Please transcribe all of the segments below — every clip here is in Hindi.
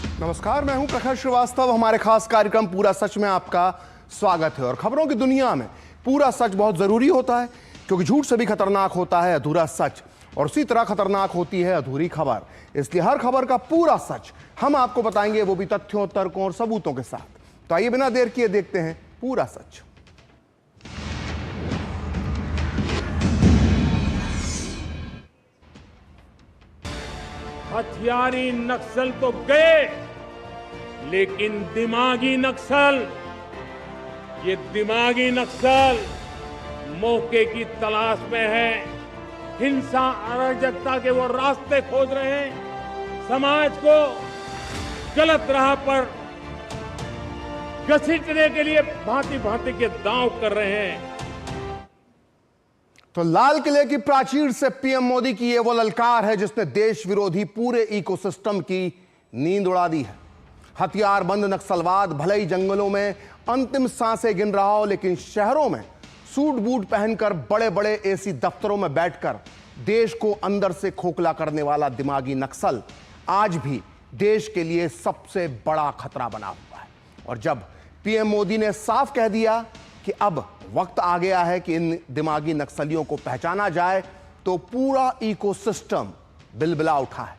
नमस्कार, मैं हूं प्रखर श्रीवास्तव। हमारे खास कार्यक्रम पूरा सच में आपका स्वागत है। और खबरों की दुनिया में पूरा सच बहुत जरूरी होता है, क्योंकि झूठ से भी खतरनाक होता है अधूरा सच, और उसी तरह खतरनाक होती है अधूरी खबर। इसलिए हर खबर का पूरा सच हम आपको बताएंगे, वो भी तथ्यों, तर्कों और सबूतों के साथ। तो आइए बिना देर किए देखते हैं पूरा सच। हथियारी नक्सल तो गए, लेकिन दिमागी नक्सल, ये दिमागी नक्सल मौके की तलाश में है। हिंसा, अराजकता के वो रास्ते खोज रहे हैं। समाज को गलत राह पर घसीटने के लिए भांति भांति के दांव कर रहे हैं। तो लाल किले की प्राचीर से पीएम मोदी की ये वो ललकार है जिसने देश विरोधी पूरे इकोसिस्टम की नींद उड़ा दी है। हथियारबंद नक्सलवाद भले ही जंगलों में अंतिम सांसें गिन रहा हो, लेकिन शहरों में सूट बूट पहनकर बड़े बड़े एसी दफ्तरों में बैठकर देश को अंदर से खोखला करने वाला दिमागी नक्सल आज भी देश के लिए सबसे बड़ा खतरा बना हुआ है। और जब पीएम मोदी ने साफ कह दिया कि अब वक्त आ गया है कि इन दिमागी नक्सलियों को पहचाना जाए, तो पूरा इकोसिस्टम बिलबिला उठा है।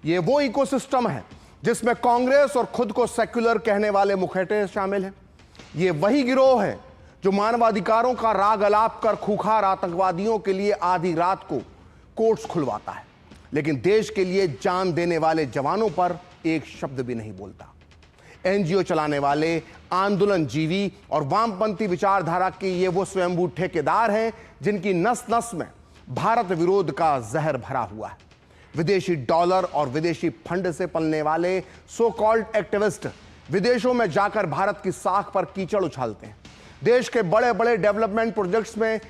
ये वो इकोसिस्टम है जिसमें कांग्रेस और खुद को सेक्युलर कहने वाले मुखौटे शामिल हैं। ये वही गिरोह है जो मानवाधिकारों का राग अलाप कर खूंखार आतंकवादियों के लिए आधी रात को कोर्ट्स खुलवाता है, लेकिन देश के लिए जान देने वाले जवानों पर एक शब्द भी नहीं बोलता। एनजीओ चलाने वाले, आंदोलन जीवी और वामपंथी विचारधारा के ये वो स्वयंभू ठेकेदार हैं जिनकी नस नस में भारत विरोध का जहर भरा हुआ है। विदेशी डॉलर और विदेशी फंड से पलने वाले सो कॉल्ड एक्टिविस्ट विदेशों में जाकर भारत की साख पर कीचड़ उछालते हैं, देश के बड़े बड़े डेवलपमेंट प्रोजेक्ट्स में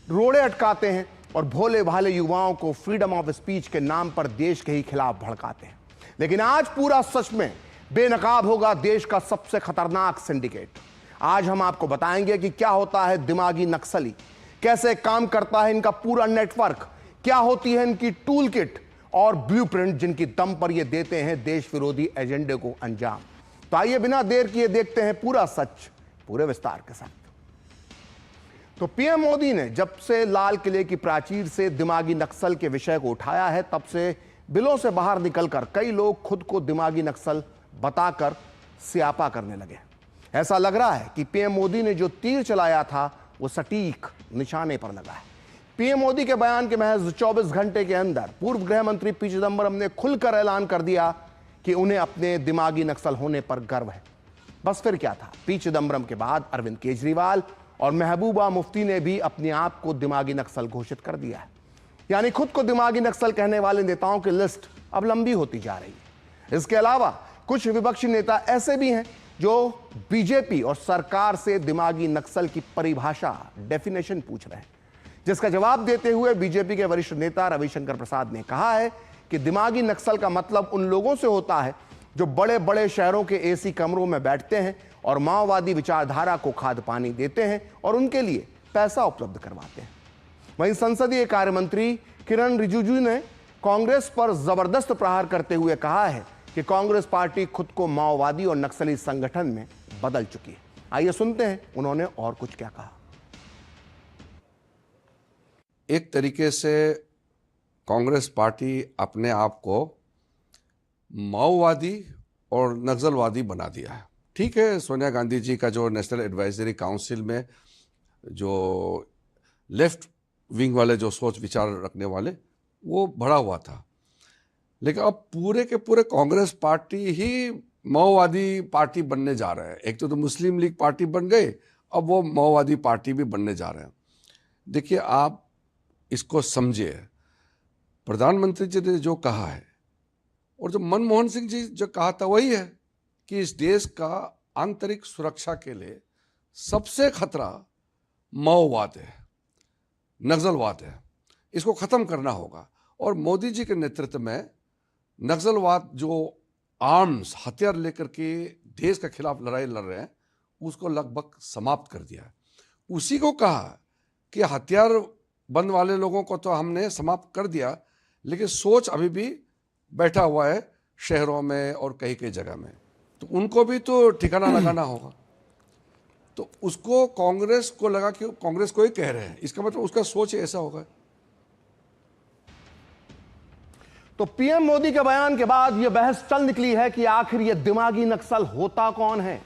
रोड़े अटकाते हैं और भोले भाले युवाओं को फ्रीडम ऑफ स्पीच के नाम पर देश के ही खिलाफ भड़काते हैं। लेकिन आज पूरा सच में बेनकाब होगा देश का सबसे खतरनाक सिंडिकेट। आज हम आपको बताएंगे कि क्या होता है दिमागी नक्सली, कैसे काम करता है इनका पूरा नेटवर्क, क्या होती है इनकी टूल किट और ब्लूप्रिंट जिनकी दम पर ये देते हैं देश विरोधी एजेंडे को अंजाम। तो आइए बिना देर किए देखते हैं पूरा सच पूरे विस्तार के साथ। तो पीएम मोदी ने जब से लाल किले की प्राचीर से दिमागी नक्सल के विषय को उठाया है, तब से बिलों से बाहर निकलकर कई लोग खुद को दिमागी नक्सल बताकर स्यापा करने लगे। ऐसा लग रहा है कि पीएम मोदी ने जो तीर चलाया था वो सटीक निशाने पर लगा है। पीएम मोदी के बयान के महज 24 घंटे के अंदर पूर्व गृह मंत्री पी चिदंबरम ने खुलकर ऐलान कर दिया कि उन्हें अपने दिमागी नक्सल होने पर गर्व है। बस फिर क्या था, पी चिदंबरम के बाद अरविंद केजरीवाल और महबूबा मुफ्ती ने भी अपने आप को दिमागी नक्सल घोषित कर दिया है। यानी खुद को दिमागी नक्सल कहने वाले नेताओं की लिस्ट अब लंबी होती जा रही है। इसके अलावा कुछ विपक्षी नेता ऐसे भी हैं जो बीजेपी और सरकार से दिमागी नक्सल की परिभाषा, डेफिनेशन पूछ रहे हैं, जिसका जवाब देते हुए बीजेपी के वरिष्ठ नेता रविशंकर प्रसाद ने कहा है कि दिमागी नक्सल का मतलब उन लोगों से होता है जो बड़े बड़े शहरों के एसी कमरों में बैठते हैं और माओवादी विचारधारा को खाद पानी देते हैं और उनके लिए पैसा उपलब्ध करवाते हैं। वहीं संसदीय कार्य मंत्री किरण रिजिजू ने कांग्रेस पर जबरदस्त प्रहार करते हुए कहा है कि कांग्रेस पार्टी खुद को माओवादी और नक्सली संगठन में बदल चुकी है। आइए सुनते हैं उन्होंने और कुछ क्या कहा। एक तरीके से कांग्रेस पार्टी अपने आप को माओवादी और नक्सलवादी बना दिया है। ठीक है, सोनिया गांधी जी का जो नेशनल एडवाइजरी काउंसिल में जो लेफ्ट विंग वाले जो सोच विचार रखने वाले वो बढ़ा हुआ था, लेकिन अब पूरे के पूरे कांग्रेस पार्टी ही माओवादी पार्टी बनने जा रहे हैं। एक तो मुस्लिम लीग पार्टी बन गए, अब वो माओवादी पार्टी भी बनने जा रहे हैं। देखिए, आप इसको समझिए, प्रधानमंत्री जी ने जो कहा है और जो मनमोहन सिंह जी जो कहा था वही है कि इस देश का आंतरिक सुरक्षा के लिए सबसे खतरा माओवाद है, नक्सलवाद है। इसको खत्म करना होगा। और मोदी जी के नेतृत्व में नक्सलवाद जो आर्म्स हथियार लेकर के देश के खिलाफ लड़ाई लड़ रहे हैं उसको लगभग समाप्त कर दिया है। उसी को कहा कि हथियार बंद वाले लोगों को तो हमने समाप्त कर दिया, लेकिन सोच अभी भी बैठा हुआ है शहरों में और कई कई जगह में, तो उनको भी तो ठिकाना लगाना होगा। तो उसको कांग्रेस को लगा कि कांग्रेस को ही कह रहे हैं, इसका मतलब उसका सोच ऐसा होगा। तो पीएम मोदी के बयान के बाद यह बहस चल निकली है कि आखिर यह दिमागी नक्सल होता कौन है।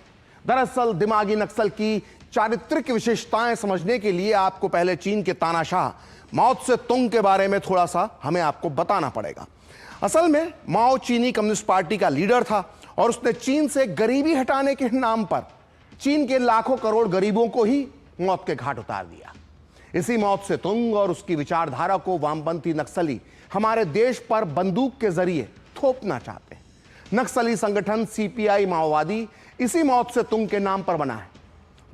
दरअसल दिमागी नक्सल की चारित्रिक विशेषताएं समझने के लिए आपको पहले चीन के तानाशाह माओ त्से तुंग के बारे में थोड़ा सा हमें आपको बताना पड़ेगा। असल में माओ चीनी कम्युनिस्ट पार्टी का लीडर था और उसने चीन से गरीबी हटाने के नाम पर चीन के लाखों करोड़ गरीबों को ही मौत के घाट उतार दिया। इसी माओ त्से तुंग और उसकी विचारधारा को वामपंथी नक्सली हमारे देश पर बंदूक के जरिए थोपना चाहते हैं। नक्सली संगठन सीपीआई माओवादी इसी माओ त्से तुंग के नाम पर बना है।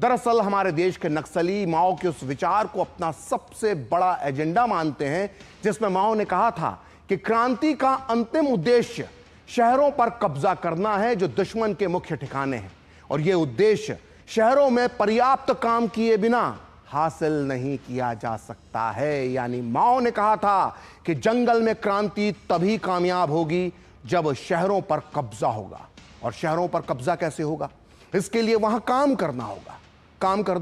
दरअसल हमारे देश के नक्सली माओ के उस विचार को अपना सबसे बड़ा एजेंडा मानते हैं जिसमें माओ ने कहा था कि क्रांति का अंतिम उद्देश्य शहरों पर कब्जा करना है जो दुश्मन के मुख्य ठिकाने हैं, और यह उद्देश्य शहरों में पर्याप्त काम किए बिना हासिल नहीं किया जा सकता है। यानी माओ ने कहा था कि जंगल में क्रांति तभी कामयाब होगी जब शहरों पर कब्जा होगा। और शहरों पर कब्जा कैसे होगा? इसके लिए वहां काम करना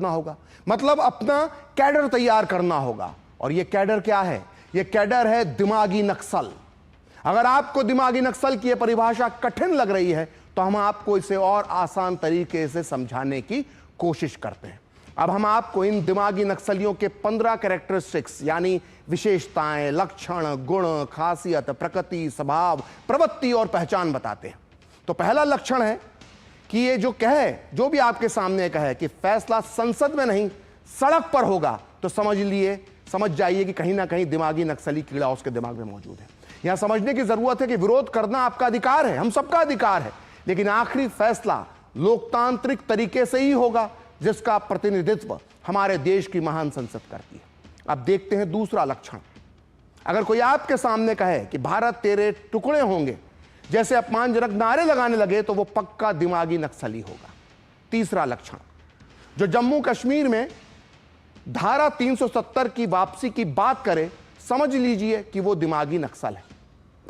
होगा, मतलब अपना कैडर तैयार करना होगा। और यह कैडर क्या है? यह कैडर है दिमागी नक्सल। अगर आपको दिमागी नक्सल की यह परिभाषा कठिन लग रही है तो हम आपको इसे और आसान तरीके से समझाने की कोशिश करते हैं। अब हम आपको इन दिमागी नक्सलियों के 15 कैरेक्टरिस्टिक्स यानी विशेषताएं, लक्षण, गुण, खासियत, प्रकृति, स्वभाव, प्रवृत्ति और पहचान बताते हैं। तो पहला लक्षण है कि ये जो भी आपके सामने कहे कि फैसला संसद में नहीं सड़क पर होगा, तो समझ जाइए कि कहीं ना कहीं दिमागी नक्सली कीड़ा उसके दिमाग में मौजूद है। यहां समझने की जरूरत है कि विरोध करना आपका अधिकार है, हम सबका अधिकार है, लेकिन आखिरी फैसला लोकतांत्रिक तरीके से ही होगा जिसका प्रतिनिधित्व हमारे देश की महान संसद करती है। अब देखते हैं दूसरा लक्षण। अगर कोई आपके सामने कहे कि भारत तेरे टुकड़े होंगे जैसे अपमानजनक नारे लगाने लगे तो वो पक्का दिमागी नक्सली होगा। तीसरा लक्षण, जो जम्मू कश्मीर में धारा 370 की वापसी की बात करे, समझ लीजिए कि वो दिमागी नक्सल है।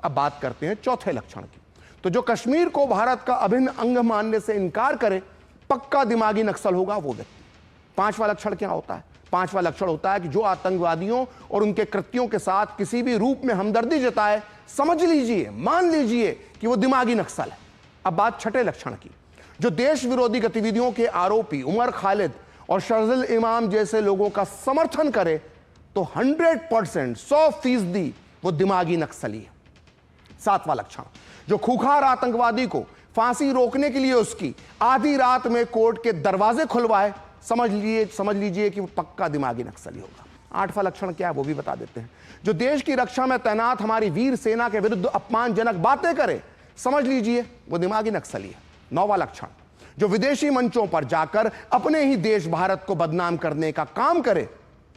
अब बात करते हैं चौथे लक्षण की। तो जो कश्मीर को भारत का अभिन्न अंग मानने से इनकार करे, पक्का दिमागी नक्सल होगा वो व्यक्ति। पांचवा लक्षण क्या होता है? पांचवा लक्षण होता है कि जो आतंकवादियों और उनके कृत्यों के साथ किसी भी रूप में हमदर्दी जताए, समझ लीजिए, मान लीजिए कि वो दिमागी नक्सल है। अब बात छठे लक्षण की। जो देश विरोधी गतिविधियों के आरोपी उमर खालिद और शर्जिल इमाम जैसे लोगों का समर्थन करे तो 100% 100% वो दिमागी नक्सली है। सातवां लक्षण, जो खूंखार आतंकवादी को फांसी रोकने के लिए उसकी आधी रात में कोर्ट के दरवाजे खुलवाए, समझ लीजिए कि वो पक्का दिमागी नक्सली होगा। आठवां लक्षण क्या है वो भी बता देते हैं। जो देश की रक्षा में तैनात हमारी वीर सेना के विरुद्ध अपमानजनक बातें करे, समझ लीजिए वो दिमागी नक्सली है। नौवां लक्षण, जो विदेशी मंचों पर जाकर अपने ही देश भारत को बदनाम करने का काम करे,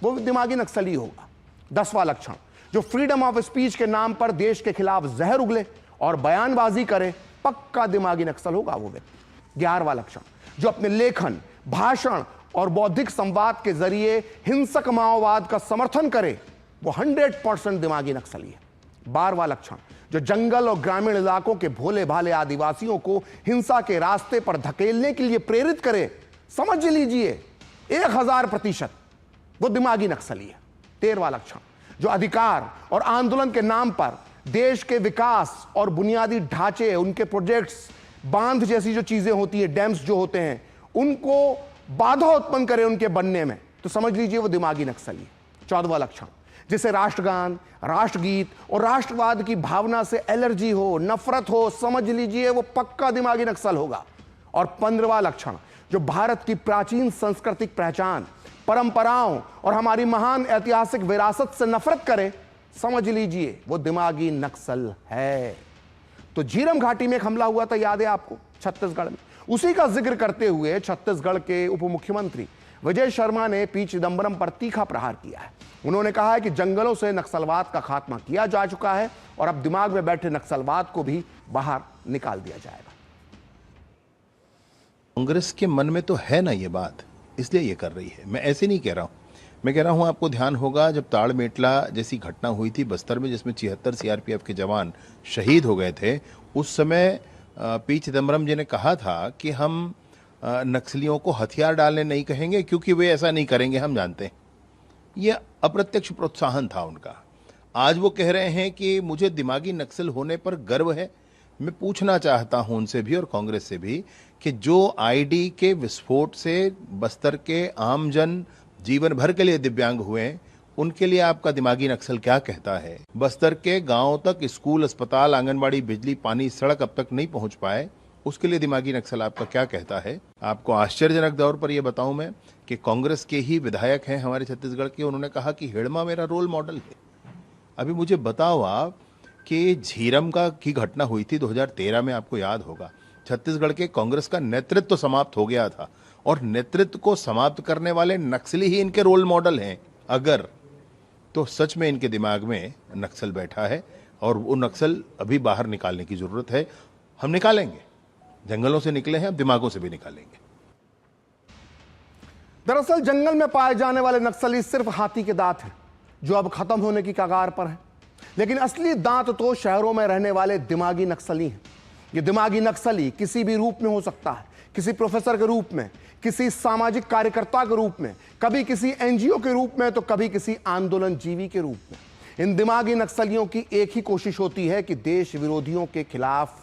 वो दिमागी नक्सली होगा। 10वां लक्षण, जो फ्रीडम ऑफ स्पीच के नाम पर देश के खिलाफ जहर उगले और बयानबाजी करे, पक्का दिमागी नक्सल होगा वो व्यक्ति। 11वां लक्षण, जो अपने लेखन, भाषण और बौद्धिक संवाद के जरिए हिंसक माओवाद का समर्थन करे, वो 100% दिमागी नक्सली है। 12वां लक्षण, जो जंगल और ग्रामीण इलाकों के भोले भाले आदिवासियों को हिंसा के रास्ते पर धकेलने के लिए प्रेरित करे, समझ लीजिए 1000% वो दिमागी नक्सली है। 13वां लक्षण, जो अधिकार और आंदोलन के नाम पर देश के विकास और बुनियादी ढांचे, उनके प्रोजेक्ट्स, बांध जैसी जो चीजें होती है, डैम्स जो होते हैं, उनको बाधा उत्पन्न करे उनके बनने में, तो समझ लीजिए वो दिमागी नक्सली है। 14वां लक्षण, जिसे राष्ट्रगान, राष्ट्रगीत और राष्ट्रवाद की भावना से एलर्जी हो, नफरत हो, समझ लीजिए वो पक्का दिमागी नक्सल होगा। और 15वां लक्षण, जो भारत की प्राचीन सांस्कृतिक पहचान, परंपराओं और हमारी महान ऐतिहासिक विरासत से नफरत करे, समझ लीजिए वो दिमागी नक्सल है। तो झीरम घाटी में एक हमला हुआ था, याद है आपको, छत्तीसगढ़ में। उसी का जिक्र करते हुए छत्तीसगढ़ के उप मुख्यमंत्री विजय शर्मा ने पी चिदंबरम पर तीखा प्रहार किया है। उन्होंने कहा है कि जंगलों से नक्सलवाद का खात्मा किया जा चुका है और अब दिमाग में बैठे नक्सलवाद को भी बाहर निकाल दिया जाएगा। कांग्रेस के मन में तो है ना ये बात, इसलिए ये कर रही है। मैं ऐसे नहीं कह रहा हूं। मैं कह रहा हूं आपको ध्यान होगा जब ताड़मेटला जैसी घटना हुई थी बस्तर में, जिसमें 76 सीआरपीएफ के जवान शहीद हो गए थे, उस समय पी चिदम्बरम जी ने कहा था कि हम नक्सलियों को हथियार डालने नहीं कहेंगे क्योंकि वे ऐसा नहीं करेंगे, हम जानते हैं। ये अप्रत्यक्ष प्रोत्साहन था उनका। आज वो कह रहे हैं कि मुझे दिमागी नक्सल होने पर गर्व है। मैं पूछना चाहता हूं उनसे भी और कांग्रेस से भी कि जो आईडी के विस्फोट से बस्तर के आमजन जीवन भर के लिए दिव्यांग हुए हैं, उनके लिए आपका दिमागी नक्सल क्या कहता है? बस्तर के गांव तक स्कूल, अस्पताल, आंगनबाड़ी, बिजली, पानी, सड़क अब तक नहीं पहुंच पाए, उसके लिए दिमागी नक्सल आपका क्या कहता है? आपको आश्चर्यजनक दौर पर यह बताऊं मैं कि कांग्रेस के ही विधायक हैं हमारे छत्तीसगढ़ के, उन्होंने कहा कि हिड़मा मेरा रोल मॉडल है। अभी मुझे बताओ आप कि झीरम की घटना हुई थी 2013 में, आपको याद होगा। छत्तीसगढ़ के कांग्रेस का नेतृत्व तो समाप्त हो गया था और नेतृत्व को समाप्त करने वाले नक्सली ही इनके रोल मॉडल हैं। अगर तो सच में इनके दिमाग में नक्सल बैठा है और वो नक्सल अभी बाहर निकालने की जरूरत है। हम निकालेंगे, जंगलों से निकले हैं, अब दिमागों से भी निकालेंगे। दरअसल जंगल में पाए जाने वाले नक्सली सिर्फ हाथी के दांत हैं, जो अब खत्म होने की कगार पर है। लेकिन असली दांत तो शहरों में रहने वाले दिमागी नक्सली हैं। ये दिमागी नक्सली किसी भी रूप में हो सकता है, किसी प्रोफेसर के रूप में, किसी सामाजिक कार्यकर्ता के रूप में, कभी किसी एनजीओ के रूप में, तो कभी किसी आंदोलन जीवी के रूप में। इन दिमागी नक्सलियों की एक ही कोशिश होती है कि देश विरोधियों के खिलाफ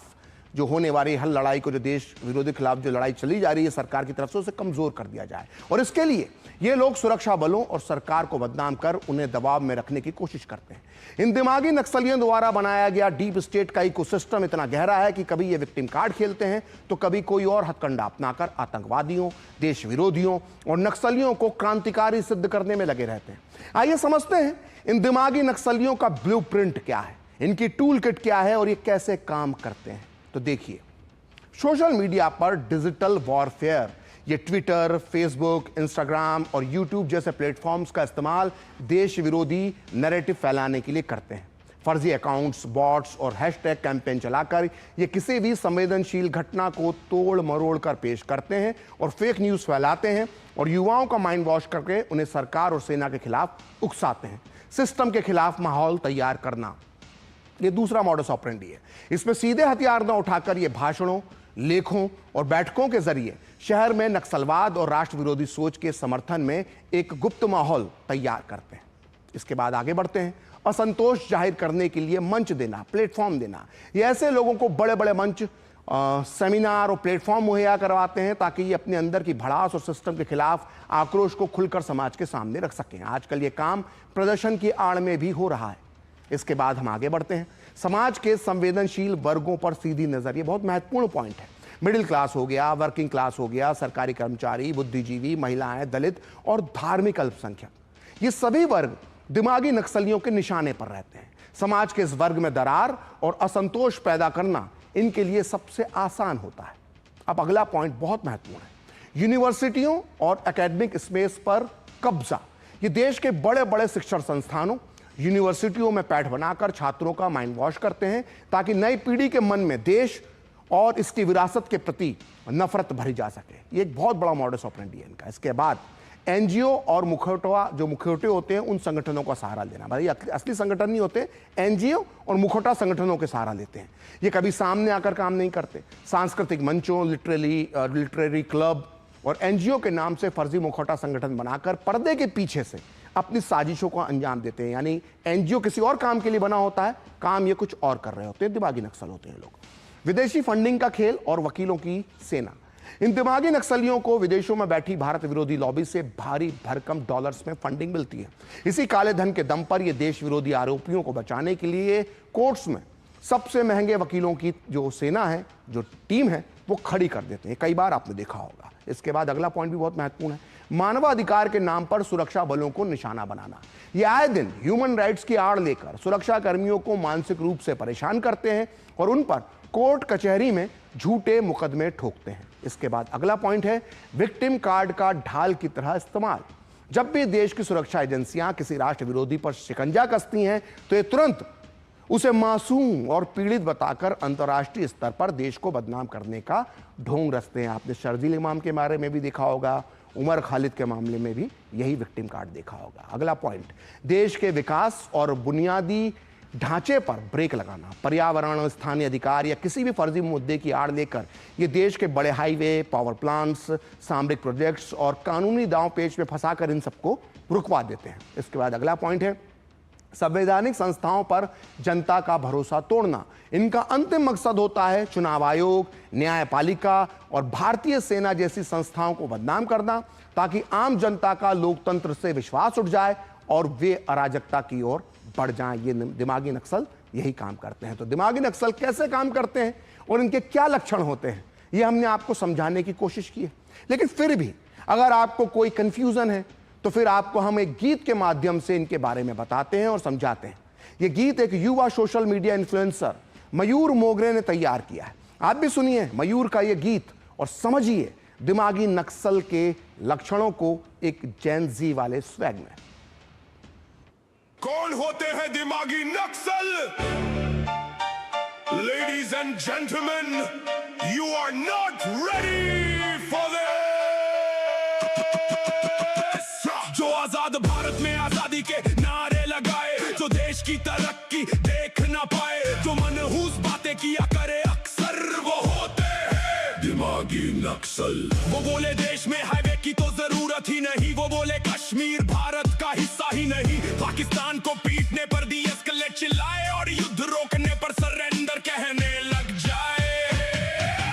जो होने वाली हर लड़ाई को, जो देश विरोधी खिलाफ जो लड़ाई चली जा रही है सरकार की तरफ से, उसे कमजोर कर दिया जाए। और इसके लिए ये लोग सुरक्षा बलों और सरकार को बदनाम कर उन्हें दबाव में रखने की कोशिश करते हैं। इन दिमागी नक्सलियों द्वारा बनाया गया डीप स्टेट का इकोसिस्टम इतना गहरा है कि कभी ये विक्टिम कार्ड खेलते हैं तो कभी कोई और हथकंडा अपनाकर आतंकवादियों, देश विरोधियों और नक्सलियों को क्रांतिकारी सिद्ध करने में लगे रहते हैं। आइए समझते हैं इन दिमागी नक्सलियों का ब्लूप्रिंट क्या है, इनकी टूल किट क्या है और ये कैसे काम करते हैं। तो देखिए, सोशल मीडिया पर डिजिटल वॉरफेयर, ये ट्विटर, फेसबुक, इंस्टाग्राम और यूट्यूब जैसे प्लेटफॉर्म्स का इस्तेमाल देश विरोधी नैरेटिव फैलाने के लिए करते हैं। फर्जी अकाउंट्स, बॉट्स और हैशटैग कैंपेन चलाकर ये किसी भी संवेदनशील घटना को तोड़ मरोड़ कर पेश करते हैं और फेक न्यूज़ फैलाते हैं और युवाओं का माइंड वॉश करके उन्हें सरकार और सेना के खिलाफ उकसाते हैं। सिस्टम के खिलाफ माहौल तैयार करना, ये दूसरा मॉडस ऑपरेंडी है। इसमें सीधे हथियार न उठाकर ये भाषणों, लेखों और बैठकों के जरिए शहर में नक्सलवाद और राष्ट्र विरोधी सोच के समर्थन में एक गुप्त माहौल तैयार करते हैं। इसके बाद आगे बढ़ते हैं। असंतोष जाहिर करने के लिए मंच देना, प्लेटफॉर्म देना। ये ऐसे लोगों को बड़े बड़े मंच, सेमिनार और प्लेटफॉर्म मुहैया करवाते हैं ताकि ये अपने अंदर की भड़ास और सिस्टम के खिलाफ आक्रोश को खुलकर समाज के सामने रख सकें। आजकल ये काम प्रदर्शन की आड़ में भी हो रहा है। इसके बाद हम आगे बढ़ते हैं। समाज के संवेदनशील वर्गों पर सीधी नजर, ये बहुत महत्वपूर्ण पॉइंट है। मिडिल क्लास हो गया, वर्किंग क्लास हो गया, सरकारी कर्मचारी, बुद्धिजीवी, महिलाएं, दलित और धार्मिक अल्पसंख्यक, ये सभी वर्ग दिमागी नक्सलियों के निशाने पर रहते हैं। समाज के इस वर्ग में दरार और असंतोष पैदा करना इनके लिए सबसे आसान होता है। अब अगला पॉइंट बहुत महत्वपूर्ण है। यूनिवर्सिटियों और एकेडमिक स्पेस पर कब्जा। ये देश के बड़े बड़े शिक्षण संस्थानों, यूनिवर्सिटियों में पैठ बनाकर छात्रों का माइंड वॉश करते हैं ताकि नई पीढ़ी के मन में देश और इसकी विरासत के प्रति नफरत भरी जा सके। ये एक बहुत बड़ा मॉडस ऑपरेंडी है इनका। इसके बाद एनजीओ और मुखौटे होते हैं, उन संगठनों का सहारा लेना। भाई असली संगठन नहीं होते, एनजीओ और मुखौटा संगठनों के सहारा लेते हैं। ये कभी सामने आकर काम नहीं करते। सांस्कृतिक मंचों, लिटरेरी क्लब और एनजीओ के नाम से फर्जी मुखौटा संगठन बनाकर पर्दे के पीछे से अपनी साजिशों को अंजाम देते हैं। यानी एनजीओ किसी और काम के लिए बना होता है, काम ये कुछ और कर रहे होते हैं। दिमागी नक्सल होते हैं लोग। विदेशी फंडिंग का खेल और वकीलों की सेना। इन दिमागी नक्सलियों को विदेशों में बैठी भारत विरोधी लॉबी से भारी भरकम डॉलर्स में फंडिंग मिलती है। इसी काले धन के दम पर ये देश विरोधी आरोपियों को बचाने के लिए कोर्ट्स में सबसे महंगे वकीलों की जो सेना है, जो टीम है, वो खड़ी कर देते हैं। कई बार आपने देखा होगा। इसके बाद अगला पॉइंट भी बहुत महत्वपूर्ण है। मानवाधिकार के नाम पर सुरक्षा बलों को निशाना बनाना। ये आए दिन ह्यूमन राइट्स की आड़ लेकर सुरक्षा कर्मियों को मानसिक रूप से परेशान करते हैं और उन पर कोर्ट कचहरी में झूठे मुकदमे ठोकते हैं। इसके बाद अगला पॉइंट है विक्टिम कार्ड का ढाल की तरह इस्तेमाल। जब भी देश की सुरक्षा एजेंसियां किसी राष्ट्र विरोधी पर शिकंजा कसती हैं तो ये तुरंत उसे मासूम और पीड़ित बताकर अंतर्राष्ट्रीय स्तर पर देश को बदनाम करने का ढोंग रचते हैं। आपने शर्जील इमाम के बारे में भी देखा होगा, उमर खालिद के मामले में भी यही विक्टिम कार्ड देखा होगा। अगला पॉइंट, देश के विकास और बुनियादी ढांचे पर ब्रेक लगाना, पर्यावरण, स्थानीय अधिकार या किसी भी फर्जी मुद्दे की आड़ लेकर ये देश के बड़े हाईवे, पावर प्लांट्स, सामरिक प्रोजेक्ट्स और कानूनी दांव पेच में फंसाकर इन सबको रुकवा देते हैं। इसके बाद अगला पॉइंट है, संवैधानिक संस्थाओं पर जनता का भरोसा तोड़ना। इनका अंतिम मकसद होता है चुनाव आयोग, न्यायपालिका और भारतीय सेना जैसी संस्थाओं को बदनाम करना, ताकि आम जनता का लोकतंत्र से विश्वास उठ जाए और वे अराजकता की ओर बढ़ जाएं। ये दिमागी नक्सल यही काम करते हैं। तो दिमागी नक्सल कैसे काम करते हैं और इनके क्या लक्षण होते हैं, ये हमने आपको समझाने की कोशिश की है। लेकिन फिर भी अगर आपको कोई कंफ्यूजन है तो फिर आपको हम एक गीत के माध्यम से इनके बारे में बताते हैं और समझाते हैं। ये गीत एक युवा सोशल मीडिया इन्फ्लुएंसर मयूर मोगरे ने तैयार किया है। आप भी सुनिए मयूर का ये गीत और समझिए दिमागी नक्सल के लक्षणों को एक जेन ज़ी वाले स्वैग में। कौन होते हैं दिमागी Naxal? Ladies and gentleman, you are not ready for this. जो आजाद भारत में आजादी के नारे लगाए, जो देश की तरक्की देख ना पाए, जो मनहूस बातें किया करे अक्सर, वो होते हैं दिमागी नक्सल। वो बोले देश में हाईवे की तो जरूरत ही नहीं, वो बोले कश्मीर भारत का हिस्सा ही नहीं, पाकिस्तान को पीटने पर दी एस्केलेट चिल्लाए और युद्ध रोकने पर सरेंडर कहने लग जाए।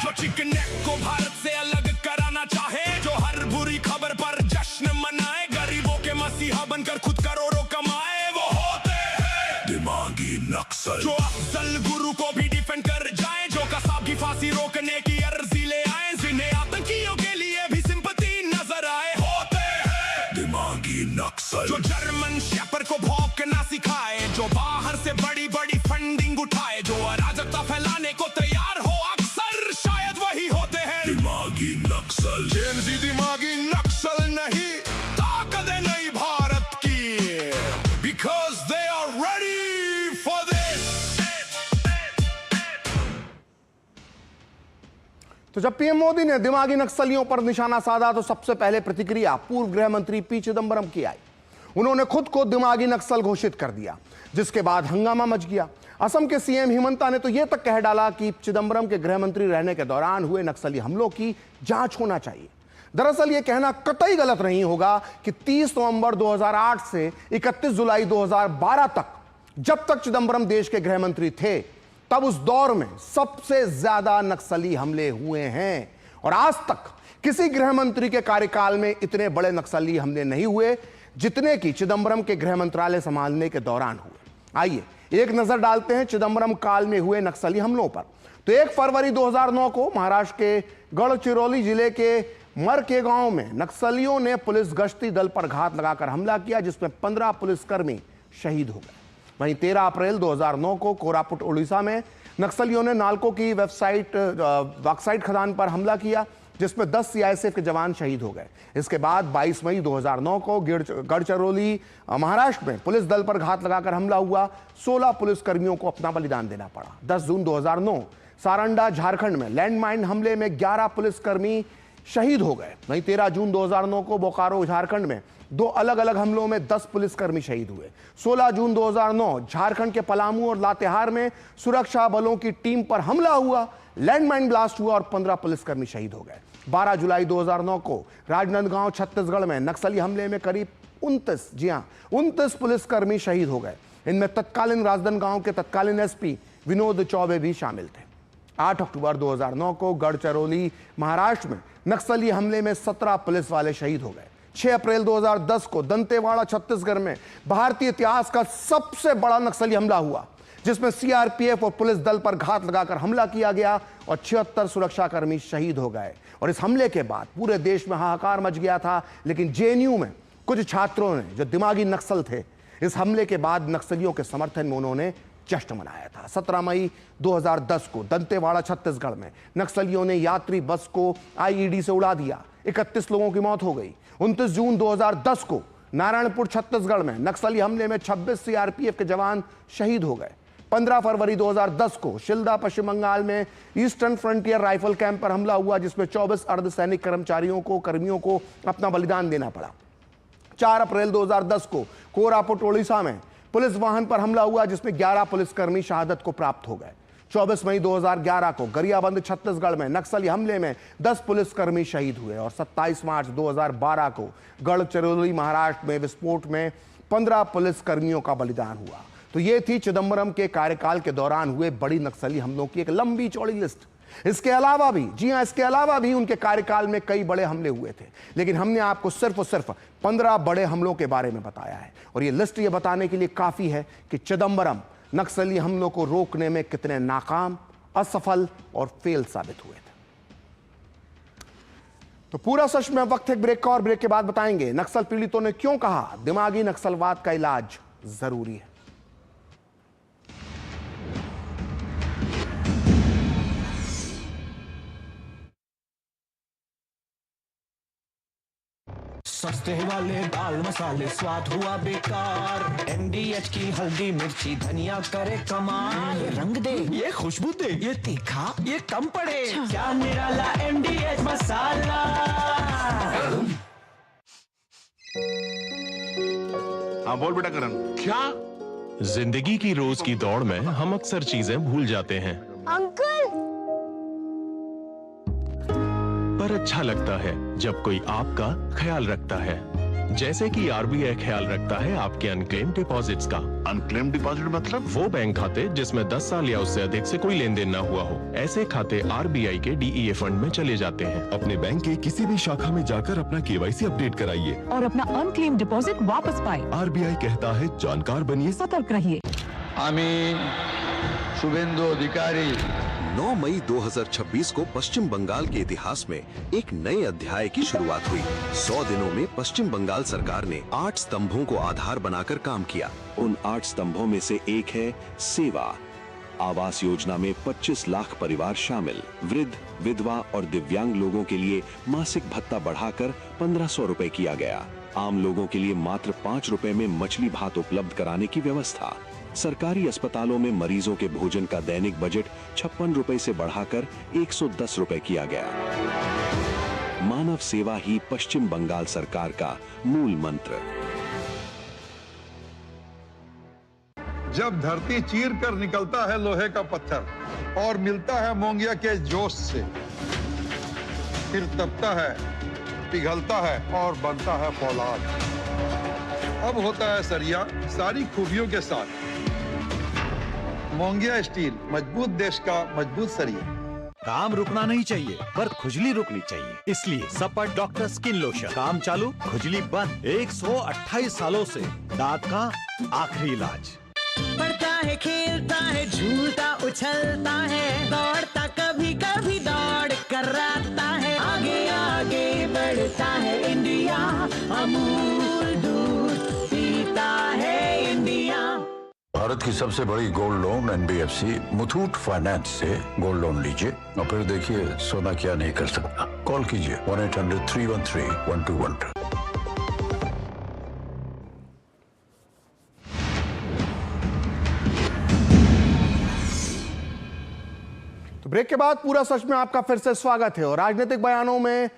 जो चिकन नेक को भारत से अलग कराना चाहे, जो हर बुरी खबर पर जश्न मनाए, गरीबों के मसीहा बनकर खुद करोड़ों कमाए, वो होते हैं दिमागी नक्सल। जो अफजल गुरु को भी डिफेंड कर जाए, जो कसाब की फांसी रोकने की अर्जी ले आए, जिन्हें आतंकियों के लिए भी सिंपैथी नजर आए, होते हैं दिमागी नक्सल। जो जर्मन शेफर को भौंकना सिखाए, जो बाहर से बड़ी बड़ी फंडिंग उठाए, जो अराजकता फैलाने को तैयार हो अक्सर, शायद वही होते हैं दिमागी नक्सल। जेन ज़ी दिमागी नक्सल नहीं, ताकत है नई भारत की, because they are ready for this। तो जब पीएम मोदी ने दिमागी नक्सलियों पर निशाना साधा तो सबसे पहले प्रतिक्रिया पूर्व गृह मंत्री पी चिदंबरम की आई। उन्होंने खुद को दिमागी नक्सल घोषित कर दिया, जिसके बाद हंगामा मच गया। असम के सीएम हिमंता ने तो यह तक कह डाला कि चिदंबरम के गृह मंत्री रहने के दौरान हुए नक्सली हमलों की जांच होना चाहिए। दरअसल यह कहना कतई गलत नहीं होगा कि 30 नवंबर 2008 से 31 जुलाई 2012 तक, जब तक चिदंबरम देश के गृह मंत्री थे, तब उस दौर में सबसे ज्यादा नक्सली हमले हुए हैं। और आज तक किसी गृह मंत्री के कार्यकाल में इतने बड़े नक्सली हमले नहीं हुए जितने कि चिदंबरम के गृह मंत्रालय संभालने के दौरान हुए। आइए एक नजर डालते हैं चिदंबरम काल में हुए नक्सली हमलों पर। तो 1 फरवरी 2009 को महाराष्ट्र के गढ़चिरौली जिले के मर के गांव में नक्सलियों ने पुलिस गश्ती दल पर घात लगाकर हमला किया, जिसमें 15 पुलिसकर्मी शहीद हो गए। वहीं 13 अप्रैल 2009 को कोरापुट उड़ीसा में नक्सलियों ने नालको की बॉक्साइट खदान पर हमला किया, जिसमें 10 सीआईएसएफ के जवान शहीद हो गए। इसके बाद 22 मई 2009 को गढ़चिरौली महाराष्ट्र में पुलिस दल पर घात लगाकर हमला हुआ। 16 पुलिसकर्मियों को अपना बलिदान देना पड़ा। 10 जून 2009 सारंडा झारखंड में लैंडमाइन हमले में 11 पुलिसकर्मी शहीद हो गए। वहीं 13 जून 2009 को बोकारो झारखंड में 2 अलग अलग हमलों में 10 पुलिसकर्मी शहीद हुए। 16 जून 2009 झारखंड के पलामू और लातेहार में सुरक्षा बलों की टीम पर हमला हुआ, लैंडमाइन ब्लास्ट हुआ और 15 पुलिसकर्मी शहीद हो गए। 12 जुलाई 2009 को राजनांदगांव छत्तीसगढ़ में नक्सली हमले में करीब 29 पुलिसकर्मी शहीद हो गए। इनमें तत्कालीन राजनांदगांव के तत्कालीन एसपी विनोद चौबे भी शामिल थे। 8 अक्टूबर 2009 को गढ़चिरौली महाराष्ट्र में नक्सली हमले में 17 पुलिस वाले शहीद हो गए। 6 अप्रैल 2010 को दंतेवाड़ा छत्तीसगढ़ में भारतीय इतिहास का सबसे बड़ा नक्सली हमला हुआ, जिसमें सीआरपीएफ और पुलिस दल पर घात लगाकर हमला किया गया और 76 सुरक्षाकर्मी शहीद हो गए। और इस हमले के बाद पूरे देश में हाहाकार मच गया था। लेकिन जेएनयू में कुछ छात्रों ने, जो दिमागी नक्सल थे, इस हमले के बाद नक्सलियों के समर्थन में उन्होंने जश्न मनाया था। 17 मई 2010 को दंतेवाड़ा छत्तीसगढ़ में नक्सलियों ने यात्री बस को आईईडी से उड़ा दिया, 31 लोगों की मौत हो गई। 29 जून 2010 को नारायणपुर छत्तीसगढ़ में नक्सली हमले में 26 सीआरपीएफ के जवान शहीद हो गए। 15 फरवरी 2010 को शिल्दा पश्चिम बंगाल में ईस्टर्न फ्रंटियर राइफल कैंप पर हमला हुआ, जिसमें 24 अर्धसैनिक कर्मियों को अपना बलिदान देना पड़ा। 4 अप्रैल 2010 को कोरापुट ओडिशा में पुलिस वाहन पर हमला हुआ, जिसमें 11 पुलिसकर्मी शहादत को प्राप्त हो गए। 24 मई 2011 को गरियाबंद छत्तीसगढ़ में नक्सली हमले में 10 पुलिसकर्मी शहीद हुए और 27 मार्च 2012 को गढ़चिरौली महाराष्ट्र में विस्फोट में 15 पुलिसकर्मियों का बलिदान हुआ। तो ये थी चिदंबरम के कार्यकाल के दौरान हुए बड़ी नक्सली हमलों की एक लंबी चौड़ी लिस्ट। इसके अलावा भी, जी हां, इसके अलावा भी उनके कार्यकाल में कई बड़े हमले हुए थे, लेकिन हमने आपको सिर्फ और सिर्फ 15 बड़े हमलों के बारे में बताया है। और ये लिस्ट ये बताने के लिए काफी है कि चिदंबरम नक्सली हमलों को रोकने में कितने नाकाम, असफल और फेल साबित हुए थे। तो पूरा सच में वक्त है ब्रेक का, और ब्रेक के बाद बताएंगे नक्सल पीड़ितों ने क्यों कहा दिमागी नक्सलवाद का इलाज जरूरी है। सस्ते वाले दाल मसाले स्वाद हुआ बेकार। MDH की हल्दी मिर्ची धनिया करे कमाल। ये रंग दे, ये खुशबू दे, ये तीखा, ये कम पड़े। क्या निराला MDH मसाला। हाँ बोल बेटा करण। क्या? जिंदगी की रोज की दौड़ में हम अक्सर चीजें भूल जाते हैं, अंकल। पर अच्छा लगता है जब कोई आपका ख्याल रखता है। जैसे कि RBI ख्याल रखता है आपके अनक्लेम डिपॉजिट्स का। अनक्लेम डिपॉजिट मतलब? वो बैंक खाते जिसमें 10 साल या उससे अधिक से कोई लेन देन न हुआ हो, ऐसे खाते RBI के DEA फंड में चले जाते हैं। अपने बैंक के किसी भी शाखा में जाकर अपना KYC अपडेट कराइए और अपना अनक्लेम डिपॉजिट वापस पाए। RBI कहता है जानकार बनिए, सतर्क रहिए। शुभेंदु अधिकारी। 9 मई 2026 को पश्चिम बंगाल के इतिहास में एक नए अध्याय की शुरुआत हुई। 100 दिनों में पश्चिम बंगाल सरकार ने 8 स्तंभों को आधार बनाकर काम किया। उन 8 स्तंभों में से एक है सेवा। आवास योजना में 25 लाख परिवार शामिल। वृद्ध, विधवा और दिव्यांग लोगों के लिए मासिक भत्ता बढ़ाकर 1500 रुपए किया गया। आम लोगों के लिए मात्र 5 रुपए में मछली भात उपलब्ध कराने की व्यवस्था। सरकारी अस्पतालों में मरीजों के भोजन का दैनिक बजट 56 रुपए से बढ़ाकर 110 रुपए किया गया। मानव सेवा ही पश्चिम बंगाल सरकार का मूल मंत्र। जब धरती चीर कर निकलता है लोहे का पत्थर और मिलता है मोंगिया के जोश से, फिर तपता है, पिघलता है और बनता है फौलाद। अब होता है सरिया सारी खूबियों के साथ। मोंगिया स्टील, मजबूत देश का मजबूत सरिया। काम रुकना नहीं चाहिए, पर खुजली रुकनी चाहिए। इसलिए सपर डॉक्टर स्किन लोशन। काम चालू, खुजली बंद। 128 सालों से दांत का आखिरी इलाज। बढ़ता है, खेलता है, झूलता उछलता है, दौड़ता कभी कभी दौड़ कराता है। आगे आगे बढ़ता है इंडिया, अमूल दूध पीता है इंडिया। भारत की सबसे बड़ी gold loan NBFC Muthoot finance से गोल्ड लोन लीजिए और फिर देखिए सोना क्या नहीं कर सकता। कॉल कीजिए 1-800-313-1212। तो ब्रेक के बाद पूरा सच में आपका फिर से स्वागत है। और राजनीतिक बयानों में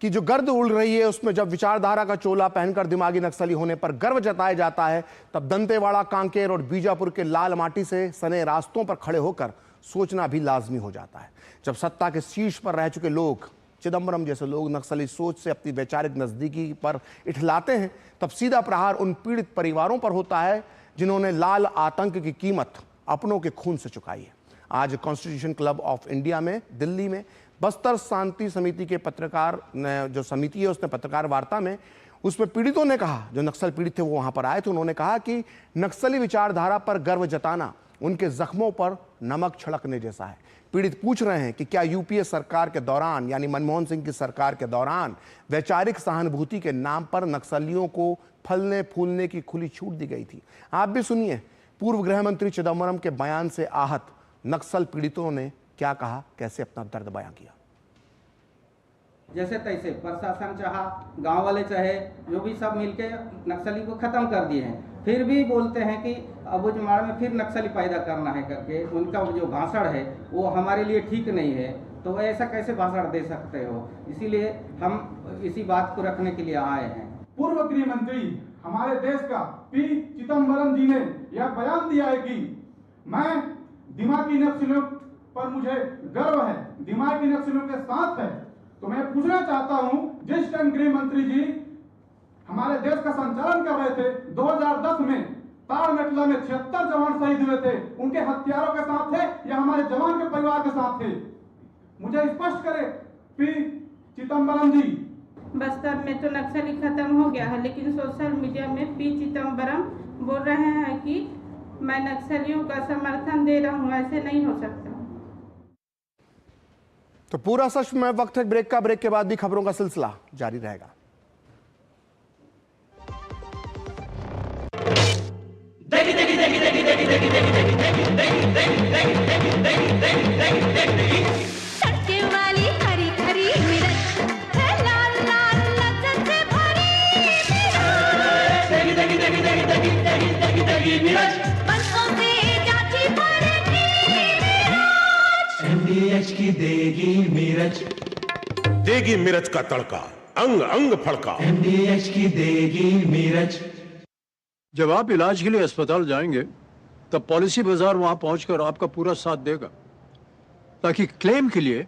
कि जो गर्द उड़ रही है, उसमें जब विचारधारा का चोला पहनकर दिमागी नक्सली होने पर गर्व जताया जाता है, तब दंतेवाड़ा, कांकेर और बीजापुर के लाल माटी से सने रास्तों पर खड़े होकर सोचना भी लाजमी हो जाता है। जब सत्ता के शीर्ष पर रह चुके लोग, चिदंबरम जैसे लोग, नक्सली सोच से अपनी वैचारिक नजदीकी पर इठलाते हैं, तब सीधा प्रहार उन पीड़ित परिवारों पर होता है जिन्होंने लाल आतंक की कीमत अपनों के खून से चुकाई है। आज कॉन्स्टिट्यूशन क्लब ऑफ इंडिया में दिल्ली में बस्तर शांति समिति के पत्रकार ने, जो समिति है, उसने पत्रकार वार्ता में, उसमें पीड़ितों ने कहा, जो नक्सल पीड़ित थे वो वहां पर आए थे, उन्होंने कहा कि नक्सली विचारधारा पर गर्व जताना उनके जख्मों पर नमक छिड़कने जैसा है। पीड़ित पूछ रहे हैं कि क्या यूपीए सरकार के दौरान, यानी मनमोहन सिंह की सरकार के दौरान, वैचारिक सहानुभूति के नाम पर नक्सलियों को फलने फूलने की खुली छूट दी गई थी। आप भी सुनिए पूर्व गृह मंत्री चिदंबरम के बयान से आहत नक्सल पीड़ितों ने क्या कहा, कैसे अपना दर्द बयां किया। जैसे तैसे प्रशासन चाहा, गांव वाले चाहे, जो भी सब मिलके नक्सली को खत्म कर दिए हैं। फिर भी बोलते हैं कि अबूझमाड़ में फिर नक्सली पैदा करना है करके, उनका जो भाषण है वो हमारे लिए ठीक नहीं है। तो ऐसा कैसे भाषण दे सकते हो? इसीलिए हम इसी बात को रखने के लिए आए हैं। पूर्व गृह मंत्री हमारे देश का पी चिदम्बरम जी ने यह बयान दिया है कि मैं दिमागी नक्सलियों पर मुझे गर्व है, दिमागी नक्सलियों के साथ है। तो मैं पूछना चाहता हूं, जिस टाइम गृह मंत्री जी हमारे देश का संचालन कर रहे थे 2010 में, ताड़मेटला में 76 जवान शहीद हुए थे, उनके हथियारों के साथ थे या हमारे जवान के परिवार के साथ थे? मुझे स्पष्ट करें पी चिदम्बरम जी। बस्तर में तो नक्सली खत्म हो गया है, लेकिन सोशल मीडिया में पी चिदम्बरम बोल रहे हैं कि मैं नक्सलियों का समर्थन दे रहा हूं। ऐसे नहीं हो सकता। तो पूरा सच में वक्त है ब्रेक का। ब्रेक के बाद भी खबरों का सिलसिला जारी रहेगा। सटके वाली हरी हरी मिर्च, लाल लाल लज्जत से भरी मिर्च, बरसों से जाती पड़ती मिर्च। MDH की देगी मिर्च, देगी मिर्च का तड़का, अंग अंग फड़का। MDH की देगी मिर्च। जब आप इलाज के लिए अस्पताल जाएंगे तब पॉलिसी बाजार वहां पहुंचकर आपका पूरा साथ देगा, ताकि क्लेम के लिए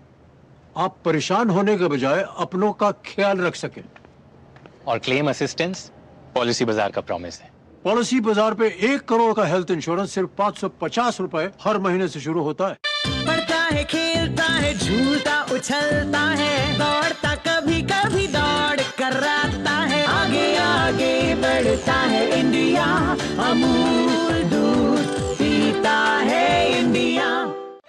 आप परेशान होने के बजाय अपनों का ख्याल रख सकें। और क्लेम असिस्टेंस पॉलिसी बाजार का प्रॉमिस है। पॉलिसी बाजार पे 1 करोड़ का हेल्थ इंश्योरेंस सिर्फ 550 रुपए हर महीने से शुरू होता है। बढ़ता है, खेलता है, झूलता उछलता है, दौड़ता कभी कभी दौड़ कराता है, आगे आगे बढ़ता है इंडिया, अमूल दूध पीता है इंडिया।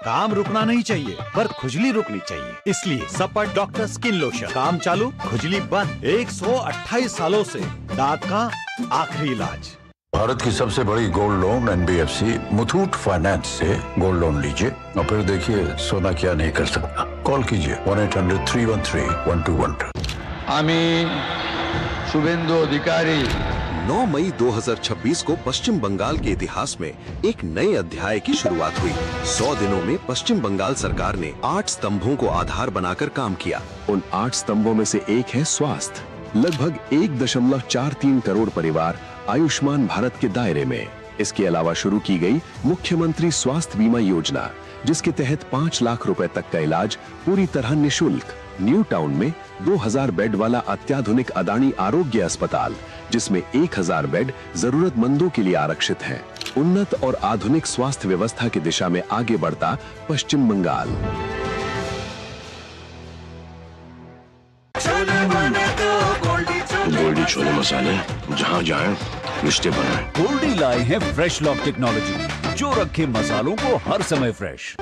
काम रुकना नहीं चाहिए पर खुजली रुकनी चाहिए, इसलिए सपर डॉक्टर स्किन लोशन। काम चालू, खुजली बंद। 128 सालों से दांत का आखिरी इलाज। भारत की सबसे बड़ी gold loan NBFC Muthoot finance से गोल्ड लोन लीजिए और फिर देखिए सोना क्या नहीं कर सकता। कॉल कीजिए 1-800-313-1212। আমি शुभेंदु अधिकारी। 9 मई 2026 को पश्चिम बंगाल के इतिहास में एक नए अध्याय की शुरुआत हुई। 100 दिनों में पश्चिम बंगाल सरकार ने 8 स्तंभों को आधार बनाकर काम किया। उन 8 स्तंभों में से एक है स्वास्थ्य। लगभग 1.43 करोड़ परिवार आयुष्मान भारत के दायरे में। इसके अलावा शुरू की गई मुख्यमंत्री स्वास्थ्य बीमा योजना, जिसके तहत 5 लाख रुपए तक का इलाज पूरी तरह निशुल्क। न्यू टाउन में 2000 बेड वाला अत्याधुनिक अदानी आरोग्य अस्पताल, जिसमें 1000 बेड जरूरतमंदों के लिए आरक्षित हैं। उन्नत और आधुनिक स्वास्थ्य व्यवस्था की दिशा में आगे बढ़ता पश्चिम बंगाल। गोल्डी छोले मसाले, जहाँ जाए रिश्ते बनाए। गोल्डी लाए हैं फ्रेश लॉक टेक्नोलॉजी, जो रखे मसालों को हर समय फ्रेश।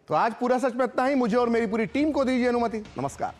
तो आज पूरा सच में इतना ही। मुझे और मेरी पूरी टीम को दीजिए अनुमति। नमस्कार।